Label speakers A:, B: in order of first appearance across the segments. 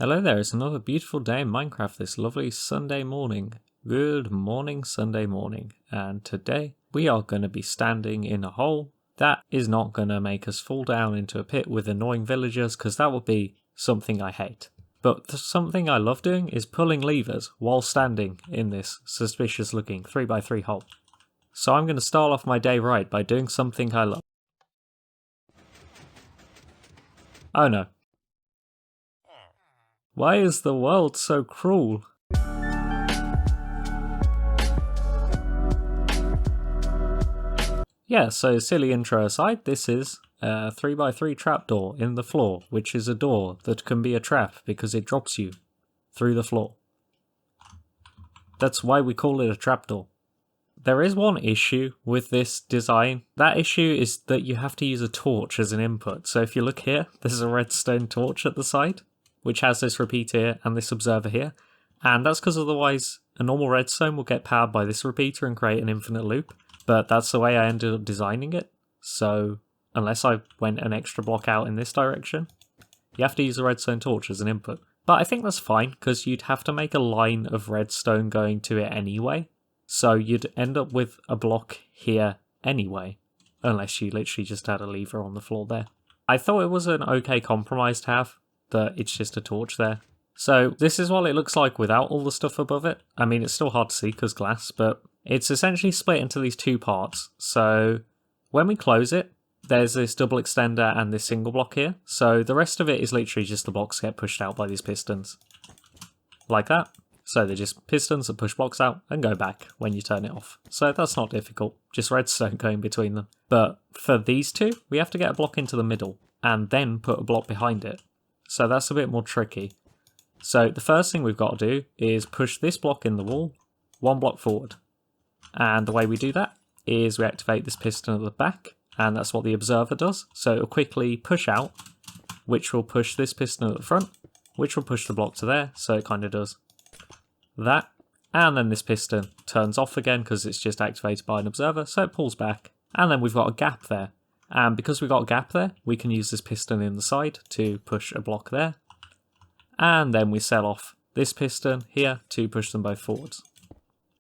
A: Hello there, it's another beautiful day in Minecraft this lovely Sunday morning. Good morning Sunday morning, and today we are going to be standing in a hole that is not going to make us fall down into a pit with annoying villagers, because that would be something I hate. But something I love doing is pulling levers while standing in this suspicious looking 3x3 hole. So I'm going to start off my day right by doing something I love. Oh no. Why is the world so cruel? Yeah, so silly intro aside, this is a 3x3 trapdoor in the floor, which is a door that can be a trap because it drops you through the floor. That's why we call it a trapdoor. There is one issue with this design. That issue is that you have to use a torch as an input. So if you look here, there's a redstone torch at the side, which has this repeater here and this observer here. And that's because otherwise a normal redstone will get powered by this repeater and create an infinite loop. But that's the way I ended up designing it. So unless I went an extra block out in this direction, you have to use a redstone torch as an input. But I think that's fine because you'd have to make a line of redstone going to it anyway. So you'd end up with a block here anyway, unless you literally just had a lever on the floor there. I thought it was an okay compromise to have, that it's just a torch there. So this is what it looks like without all the stuff above it. I mean, it's still hard to see because glass, but it's essentially split into these two parts. So when we close it, there's this double extender and this single block here. So the rest of it is literally just the blocks get pushed out by these pistons. Like that. So they're just pistons that push blocks out and go back when you turn it off. So that's not difficult, just redstone going between them. But for these two, we have to get a block into the middle and then put a block behind it. So that's a bit more tricky. So the first thing we've got to do is push this block in the wall, one block forward. And the way we do that is we activate this piston at the back, and that's what the observer does. So it'll quickly push out, which will push this piston at the front, which will push the block to there, so it kind of does that. And then this piston turns off again because it's just activated by an observer, so it pulls back. And then we've got a gap there. And because we've got a gap there, we can use this piston in the side to push a block there. And then we sell off this piston here to push them both forwards.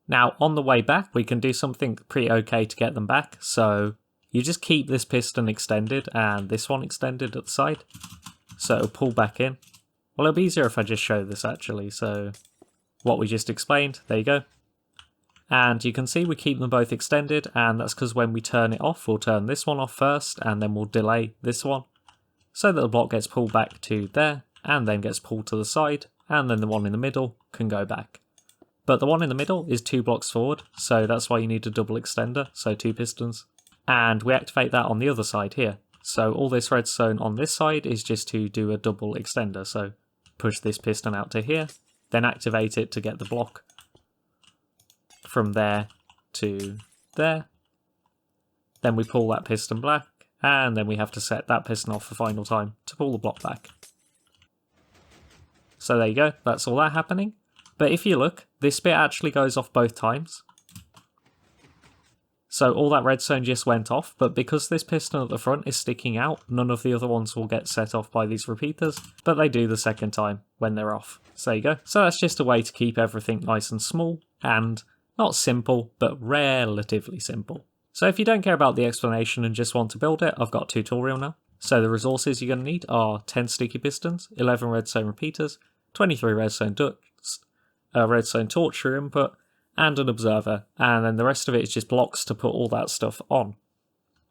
A: Now, on the way back, we can do something pretty okay to get them back. So you just keep this piston extended and this one extended at the side. So it'll pull back in. Well, it'll be easier if I just show this actually. So what we just explained, there you go. And you can see we keep them both extended, and that's because when we turn it off, we'll turn this one off first, and then we'll delay this one, so that the block gets pulled back to there, and then gets pulled to the side, and then the one in the middle can go back. But the one in the middle is 2 blocks forward, so that's why you need a double extender, so 2 pistons. And we activate that on the other side here. So all this redstone on this side is just to do a double extender, so push this piston out to here, then activate it to get the block from there to there. Then we pull that piston back, and then we have to set that piston off the final time to pull the block back. So there you go, that's all that happening. But if you look, this bit actually goes off both times. So all that redstone just went off, but because this piston at the front is sticking out, none of the other ones will get set off by these repeaters, but they do the second time when they're off. So there you go. So that's just a way to keep everything nice and small, and not simple, but relatively simple. So if you don't care about the explanation and just want to build it, I've got a tutorial now. So the resources you're going to need are 10 sticky pistons, 11 redstone repeaters, 23 redstone ducts, a redstone torch for input, and an observer, and then the rest of it is just blocks to put all that stuff on.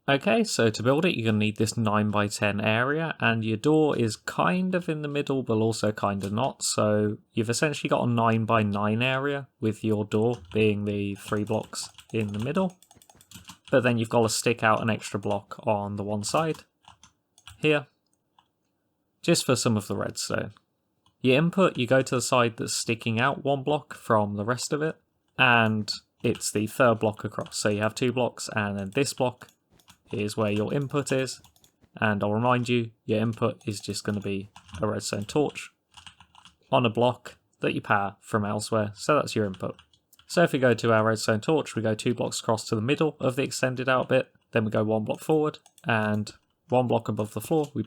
A: Okay, so to build it you're going to need this 9x10 area, and your door is kind of in the middle but also kind of not, so you've essentially got a 9x9 area with your door being the 3 blocks in the middle, but then you've got to stick out an extra block on the one side here, just for some of the redstone. Your input, you go to the side that's sticking out 1 block from the rest of it, and it's the 3rd block across, so you have 2 blocks, and then this block is where your input is, and I'll remind you, your input is just going to be a redstone torch on a block that you power from elsewhere, so that's your input. So if we go to our redstone torch, we go 2 blocks across to the middle of the extended out bit, then we go 1 block forward, and 1 block above the floor we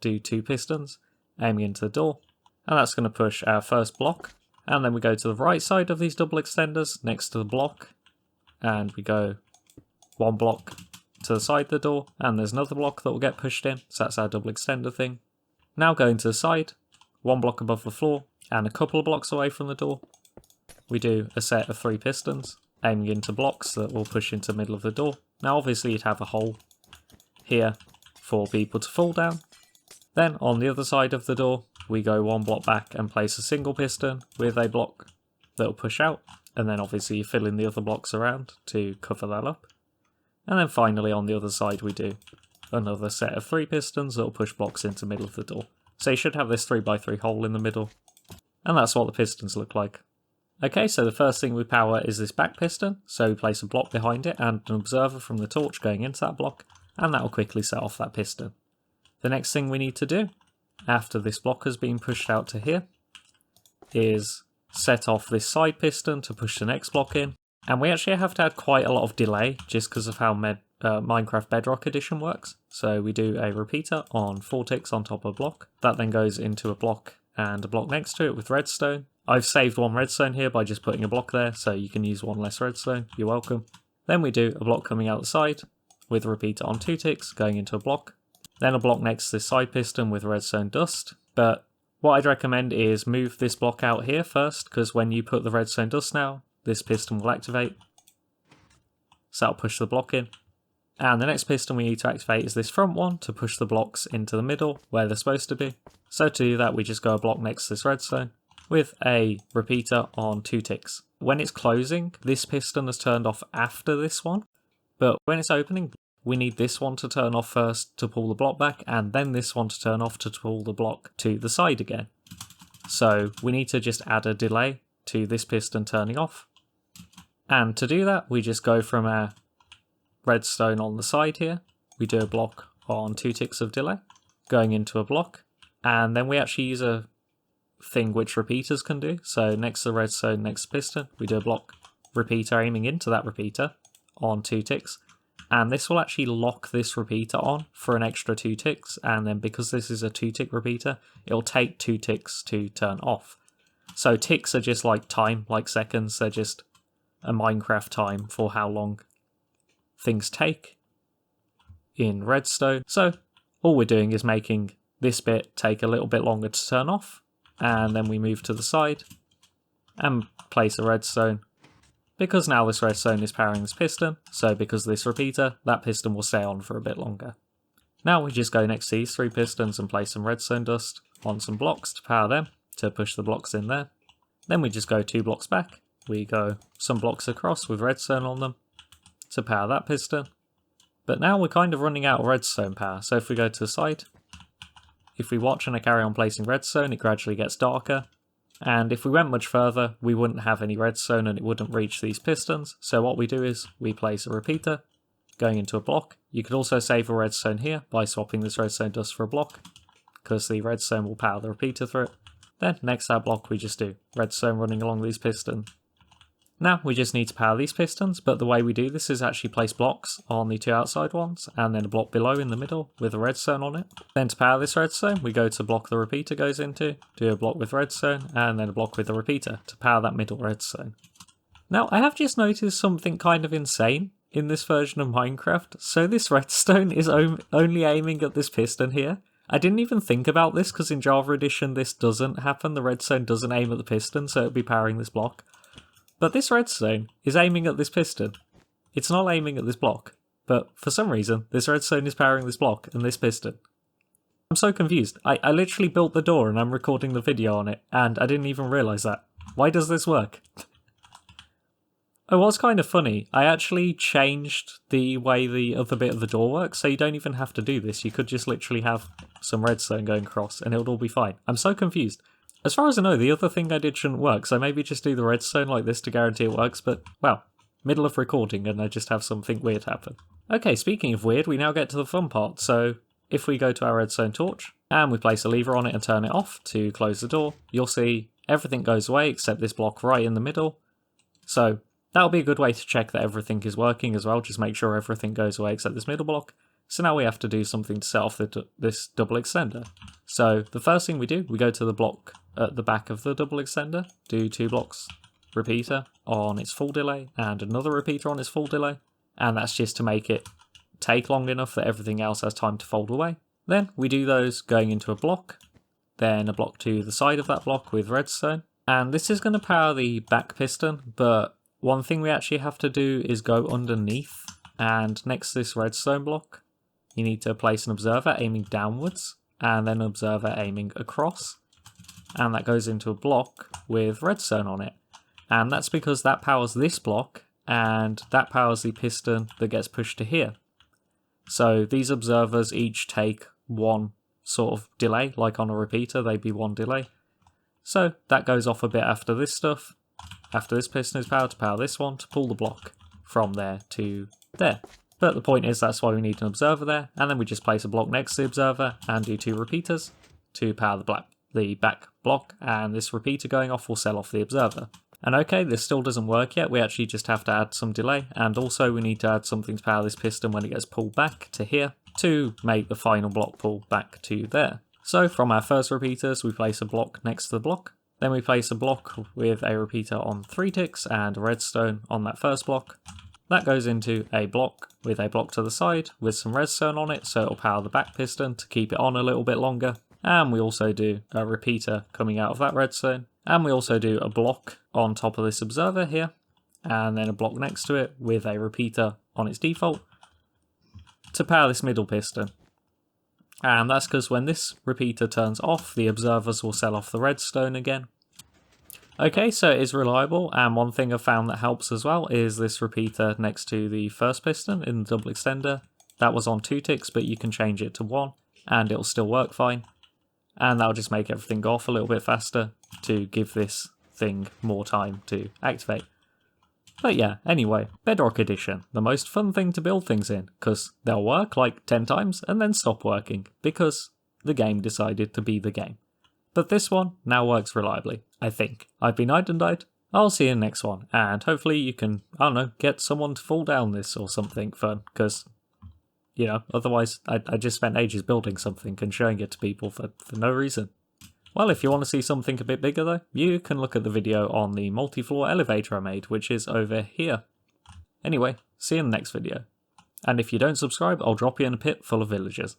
A: do 2 pistons, aiming into the door, And that's going to push our first block. And then we go to the right side of these double extenders next to the block. And we go one block to the side of the door. And there's another block that will get pushed in. So that's our double extender thing. Now going to the side, one block above the floor and a couple of blocks away from the door. We do a set of 3 pistons aiming into blocks that will push into the middle of the door. Now obviously you'd have a hole here for people to fall down. Then on the other side of the door, we go one block back and place a single piston with a block that will push out. And then obviously you fill in the other blocks around to cover that up. And then finally on the other side we do another set of 3 pistons that will push blocks into the middle of the door. So you should have this 3x3 hole in the middle. And that's what the pistons look like. Okay, so the first thing we power is this back piston. So we place a block behind it and an observer from the torch going into that block. And that will quickly set off that piston. The next thing we need to do, after this block has been pushed out to here, is set off this side piston to push the next block in. And we actually have to add quite a lot of delay just because of how Minecraft Bedrock Edition works. So we do a repeater on 4 ticks on top of a block. That then goes into a block and a block next to it with redstone. I've saved 1 redstone here by just putting a block there, so you can use 1 less redstone. You're welcome. Then we do a block coming out the side with a repeater on 2 ticks going into a block. Then a block next to this side piston with redstone dust. But what I'd recommend is move this block out here first, because when you put the redstone dust now, this piston will activate. So that'll push the block in. And the next piston we need to activate is this front one to push the blocks into the middle where they're supposed to be. So to do that we just go a block next to this redstone with a repeater on 2 ticks. When it's closing, this piston is turned off after this one. But when it's opening, we need this one to turn off first to pull the block back, and then this one to turn off to pull the block to the side again. So we need to just add a delay to this piston turning off. And to do that, we just go from our redstone on the side here. We do a block on 2 ticks of delay, going into a block. And then we actually use a thing which repeaters can do. So next to the redstone, next to piston, we do a block repeater aiming into that repeater on 2 ticks. And this will actually lock this repeater on for an extra 2 ticks. And then because this is a 2-tick repeater, it'll take 2 ticks to turn off. So ticks are just like time, like seconds. They're just a Minecraft time for how long things take in Redstone. So all we're doing is making this bit take a little bit longer to turn off. And then we move to the side and place a redstone. Because now this redstone is powering this piston, so because of this repeater, that piston will stay on for a bit longer. Now we just go next to these 3 pistons and place some redstone dust on some blocks to power them, to push the blocks in there. Then we just go 2 blocks back, we go some blocks across with redstone on them to power that piston. But now we're kind of running out of redstone power, so if we go to the side, if we watch and I carry on placing redstone, it gradually gets darker. And if we went much further, we wouldn't have any redstone and it wouldn't reach these pistons. So what we do is we place a repeater going into a block. You could also save a redstone here by swapping this redstone dust for a block, because the redstone will power the repeater through it. Then next to our block we just do redstone running along these pistons. Now we just need to power these pistons, but the way we do this is actually place blocks on the 2 outside ones and then a block below in the middle with a redstone on it. Then to power this redstone we go to the block the repeater goes into, do a block with redstone and then a block with the repeater to power that middle redstone. Now I have just noticed something kind of insane in this version of Minecraft. So this redstone is only aiming at this piston here. I didn't even think about this because in Java Edition this doesn't happen, the redstone doesn't aim at the piston, so it'll be powering this block. But this redstone is aiming at this piston. It's not aiming at this block, but for some reason this redstone is powering this block and this piston. I'm so confused. I literally built the door and I'm recording the video on it, and I didn't even realise that. Why does this work? Oh, what's kind of funny, I actually changed the way the other bit of the door works, so you don't even have to do this. You could just literally have some redstone going across and it'll all be fine. I'm so confused. As far as I know, the other thing I did shouldn't work, so maybe just do the redstone like this to guarantee it works, but, well, middle of recording and I just have something weird happen. Okay, speaking of weird, we now get to the fun part. So if we go to our redstone torch and we place a lever on it and turn it off to close the door, you'll see everything goes away except this block right in the middle. So that'll be a good way to check that everything is working as well, just make sure everything goes away except this middle block. So now we have to do something to set off this double extender. So the first thing we do, we go to the block at the back of the double extender, do 2 blocks repeater on its full delay and another repeater on its full delay, and that's just to make it take long enough that everything else has time to fold away. Then we do those going into a block, then a block to the side of that block with redstone, and this is going to power the back piston, but one thing we actually have to do is go underneath, and next to this redstone block you need to place an observer aiming downwards and then an observer aiming across, and that goes into a block with redstone on it, and that's because that powers this block and that powers the piston that gets pushed to here. So these observers each take 1 sort of delay, like on a repeater they'd be 1 delay. So that goes off a bit after this stuff, after this piston is powered, to power this one to pull the block from there to there. But the point is that's why we need an observer there, and then we just place a block next to the observer and do 2 repeaters to power the back block, and this repeater going off will sell off the observer. And okay, this still doesn't work yet, we actually just have to add some delay, and also we need to add something to power this piston when it gets pulled back to here to make the final block pull back to there. So from our first repeaters we place a block next to the block, then we place a block with a repeater on 3 ticks and a redstone on that first block. That goes into a block with a block to the side with some redstone on it, so it'll power the back piston to keep it on a little bit longer. And we also do a repeater coming out of that redstone. And we also do a block on top of this observer here, and then a block next to it with a repeater on its default to power this middle piston. And that's because when this repeater turns off, the observers will sell off the redstone again. Okay, so it is reliable, and one thing I've found that helps as well is this repeater next to the first piston in the double extender. That was on 2 ticks, but you can change it to 1 and it'll still work fine. And that'll just make everything go off a little bit faster to give this thing more time to activate. But yeah, anyway, Bedrock Edition, the most fun thing to build things in, because they'll work like 10 times and then stop working, because the game decided to be the game. But this one now works reliably, I think. I've been Idendite, I'll see you in the next one, and hopefully you can, I don't know, get someone to fall down this or something fun, because, you know, otherwise I just spent ages building something and showing it to people for no reason. Well, if you want to see something a bit bigger though, you can look at the video on the multi-floor elevator I made, which is over here. Anyway, see you in the next video. And if you don't subscribe, I'll drop you in a pit full of villagers.